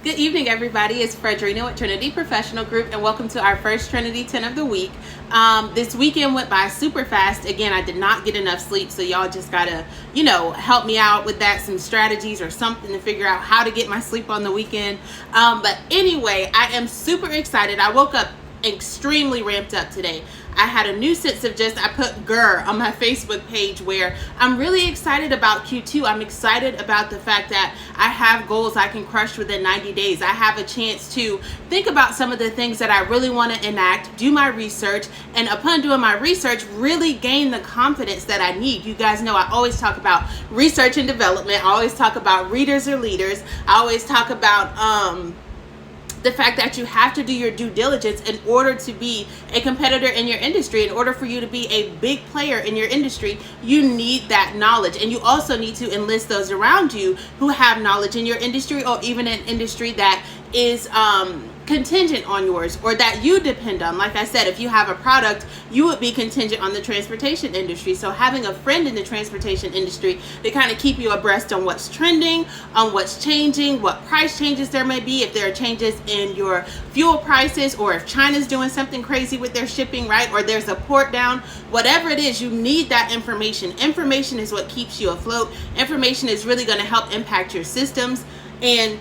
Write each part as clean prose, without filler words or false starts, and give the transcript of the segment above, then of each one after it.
Good evening, everybody. It's Fredrina with Trinity Professional Group, and welcome to our first Trinity 10 of the week. This weekend went by super fast. Again, I did not get enough sleep, so y'all just gotta, help me out with that, some strategies or something to figure out how to get my sleep on the weekend. But anyway, I am super excited. I woke up extremely ramped up today. I had a new sense of I put grr on my Facebook page where I'm really excited about Q2. I'm excited about the fact that I have goals I can crush within 90 days. I have a chance to think about some of the things that I really want to enact, do my research, and upon doing my research, really gain the confidence that I need. You guys know I always talk about research and development. I always talk about readers are leaders. I always talk about the fact that you have to do your due diligence in order to be a competitor in your industry. In order for you to be a big player in your industry, you need that knowledge, and you also need to enlist those around you who have knowledge in your industry, or even an industry that is contingent on yours, or that you depend on. Like I said, if you have a product, you would be contingent on the transportation industry. So having a friend in the transportation industry to kind of keep you abreast on what's trending, on what's changing, what price changes there may be, if there are changes in your fuel prices, or if China's doing something crazy with their shipping, right? Or there's a port down, whatever it is, you need that information. Information is what keeps you afloat. Information is really going to help impact your systems, and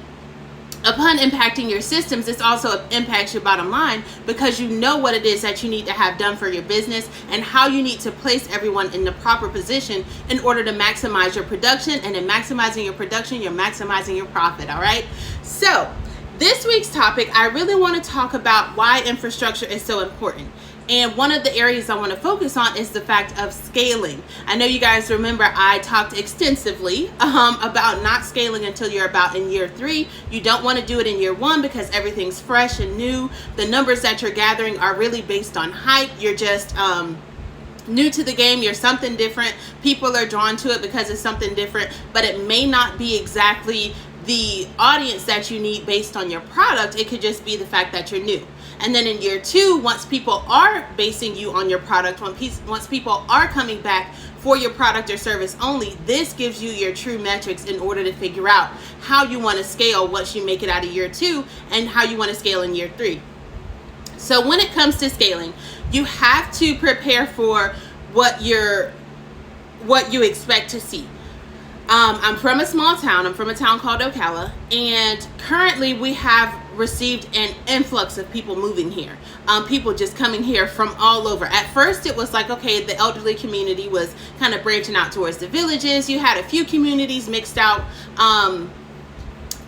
upon impacting your systems, this also impacts your bottom line, because you know what it is that you need to have done for your business and how you need to place everyone in the proper position in order to maximize your production. And in maximizing your production, you're maximizing your profit. All right. So this week's topic, I really want to talk about why infrastructure is so important. And one of the areas I want to focus on is the fact of scaling. I know you guys remember I talked extensively about not scaling until you're about in year 3. You don't want to do it in year 1 because everything's fresh and new. The numbers that you're gathering are really based on hype. You're just new to the game. You're something different. People are drawn to it because it's something different, but it may not be exactly the audience that you need based on your product. It could just be the fact that you're new. And then in year 2, once people are basing you on your product, once people are coming back for your product or service only, this gives you your true metrics in order to figure out how you want to scale once you make it out of year 2, and how you want to scale in year 3. So when it comes to scaling, you have to prepare for what you expect to see. I'm from a small town. I'm from a town called Ocala, and currently we have received an influx of people moving here. People just coming here from all over. At first it was like, okay, the elderly community was kind of branching out towards the villages. You had a few communities mixed out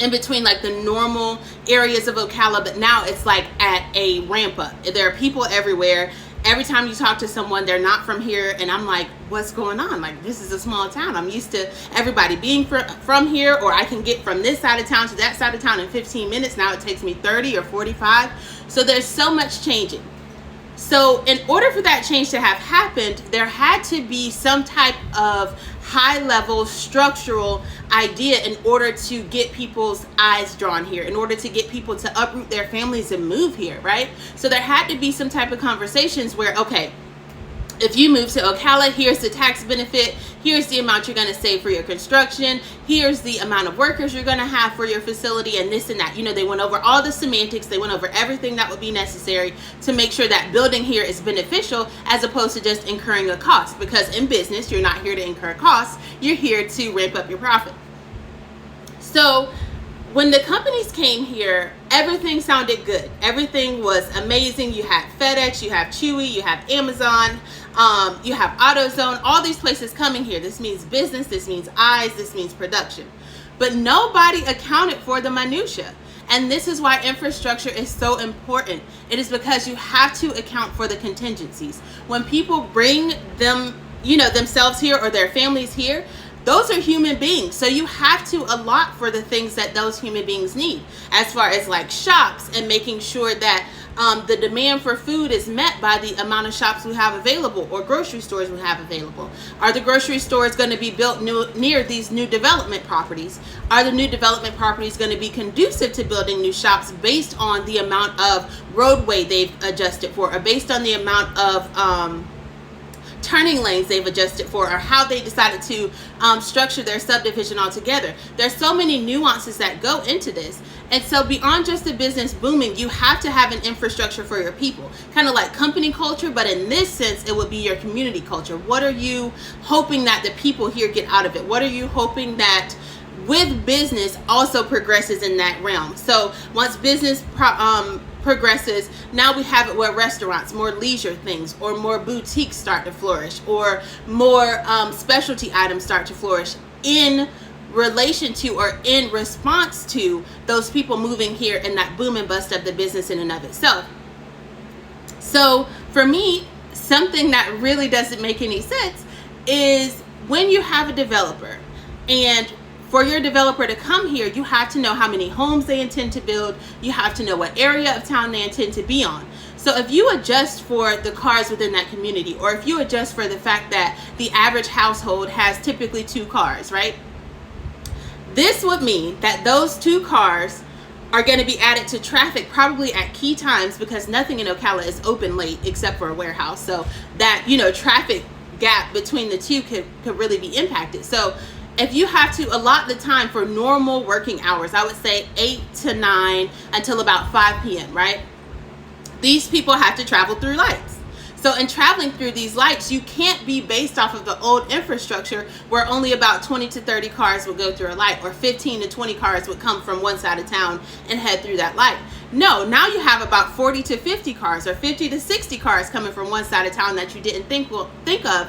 in between like the normal areas of Ocala, but now it's like at a ramp up. There are people everywhere. Every time you talk to someone, they're not from here, and I'm like, what's going on? Like, this is a small town. I'm used to everybody being from here, or I can get from this side of town to that side of town in 15 minutes. Now it takes me 30 or 45. So there's so much changing. So in order for that change to have happened, there had to be some type of high-level structural idea in order to get people's eyes drawn here, in order to get people to uproot their families and move here, right? So there had to be some type of conversations where, okay, if you move to Ocala, here's the tax benefit, here's the amount you're going to save for your construction, here's the amount of workers you're going to have for your facility, and this and that. They went over all the semantics. They went over everything that would be necessary to make sure that building here is beneficial, as opposed to just incurring a cost. Because in business, you're not here to incur costs. You're here to ramp up your profit. So when the companies came here, everything sounded good. Everything was amazing. You had FedEx, you have Chewy, you have Amazon, you have AutoZone, all these places coming here. This means business, this means eyes, this means production. But nobody accounted for the minutia. And this is why infrastructure is so important. It is because you have to account for the contingencies. When people bring themselves here or their families here, those are human beings. So you have to allot for the things that those human beings need, as far as like shops and making sure that the demand for food is met by the amount of shops we have available, or grocery stores we have available. Are the grocery stores going to be built near these new development properties? Are the new development properties going to be conducive to building new shops based on the amount of roadway they've adjusted for, or based on the amount of turning lanes they've adjusted for, or how they decided to structure their subdivision altogether. There's so many nuances that go into this. And so beyond just the business booming, you have to have an infrastructure for your people, kind of like company culture, but in this sense, it would be your community culture. What are you hoping that the people here get out of it? What are you hoping that with business also progresses in that realm? So once business progresses, now we have it where restaurants, more leisure things, or more boutiques start to flourish, or more specialty items start to flourish in relation to or in response to those people moving here and that boom and bust of the business in and of itself. So for me, something that really doesn't make any sense is when you have a developer, and for your developer to come here, you have to know how many homes they intend to build. You have to know what area of town they intend to be on. So if you adjust for the cars within that community, or if you adjust for the fact that the average household has typically 2 cars, right? This would mean that those 2 cars are going to be added to traffic probably at key times, because nothing in Ocala is open late except for a warehouse. So that, traffic gap between the two could really be impacted. So if you have to allot the time for normal working hours, I would say 8 to 9 until about 5 p.m., right? These people have to travel through lights. So in traveling through these lights, you can't be based off of the old infrastructure where only about 20 to 30 cars would go through a light, or 15 to 20 cars would come from one side of town and head through that light. No, now you have about 40 to 50 cars, or 50 to 60 cars coming from one side of town that you didn't think of.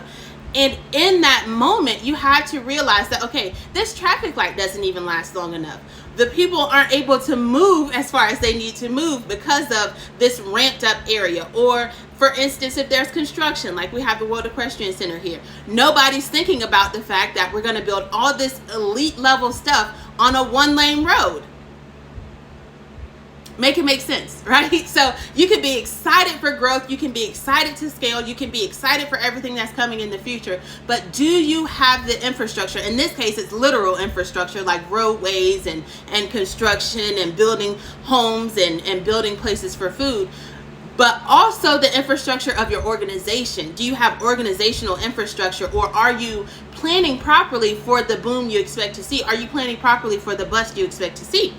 And in that moment, you had to realize that, okay, this traffic light doesn't even last long enough. The people aren't able to move as far as they need to move because of this ramped up area. Or for instance, if there's construction, like we have the World Equestrian Center here, nobody's thinking about the fact that we're going to build all this elite level stuff on a 1-lane road. Make it make sense, right? So you can be excited for growth, you can be excited to scale, you can be excited for everything that's coming in the future, but do you have the infrastructure? In this case, it's literal infrastructure, like roadways and construction and building homes and building places for food, but also the infrastructure of your organization. Do you have organizational infrastructure, or are you planning properly for the boom you expect to see? Are you planning properly for the bust you expect to see?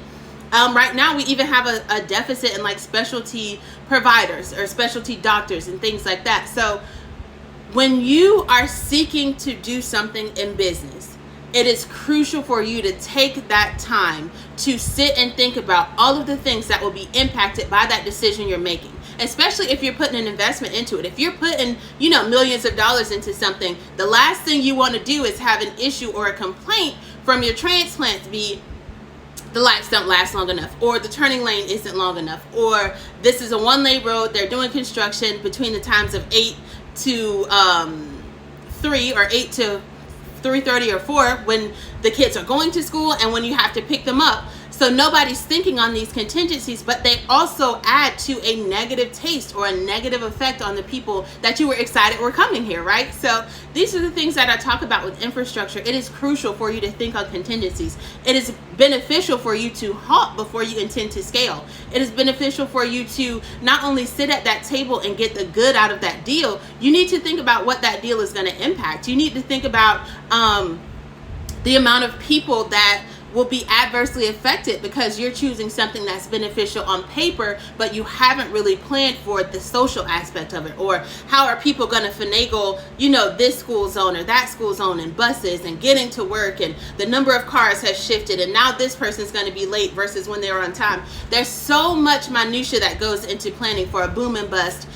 Right now, we even have a deficit in like specialty providers or specialty doctors and things like that. So when you are seeking to do something in business, it is crucial for you to take that time to sit and think about all of the things that will be impacted by that decision you're making, especially if you're putting an investment into it. If you're putting, millions of dollars into something, the last thing you want to do is have an issue or a complaint from your transplant be, the lights don't last long enough, or the turning lane isn't long enough, or this is a 1-lane road, they're doing construction between the times of 8 to 3, or 8 to 3:30 or 4 when the kids are going to school and when you have to pick them up. So nobody's thinking on these contingencies, but they also add to a negative taste or a negative effect on the people that you were excited were coming here, right? So these are the things that I talk about with infrastructure. It is crucial for you to think on contingencies. It is beneficial for you to halt before you intend to scale. It is beneficial for you to not only sit at that table and get the good out of that deal, you need to think about what that deal is going to impact. You need to think about the amount of people that will be adversely affected because you're choosing something that's beneficial on paper, but you haven't really planned for the social aspect of it. Or how are people going to finagle, this school zone or that school zone and buses and getting to work, and the number of cars has shifted, and now this person's going to be late versus when they were on time. There's so much minutia that goes into planning for a boom and bust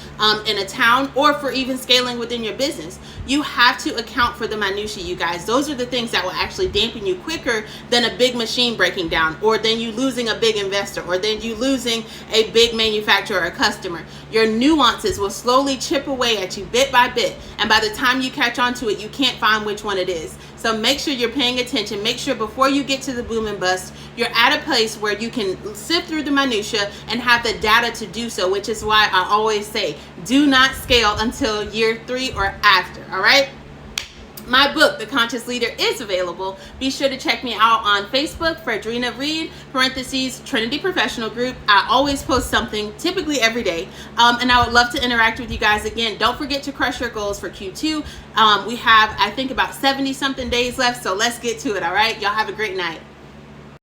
in a town, or for even scaling within your business. You have to account for the minutia, you guys. Those are the things that will actually dampen you quicker than a big machine breaking down, or then you losing a big investor, or then you losing a big manufacturer or customer. Your nuances will slowly chip away at you bit by bit, and by the time you catch on to it, you can't find which one it is. So make sure you're paying attention. Make sure before you get to the boom and bust, you're at a place where you can sift through the minutia and have the data to do so, which is why I always say, do not scale until year 3 or after, all right? My book, The Conscious Leader, is available. Be sure to check me out on Facebook, Fredrina Reed, parentheses, Trinity Professional Group. I always post something, typically every day, and I would love to interact with you guys again. Don't forget to crush your goals for Q2. We have, I think, about 70-something days left, so let's get to it, all right? Y'all have a great night.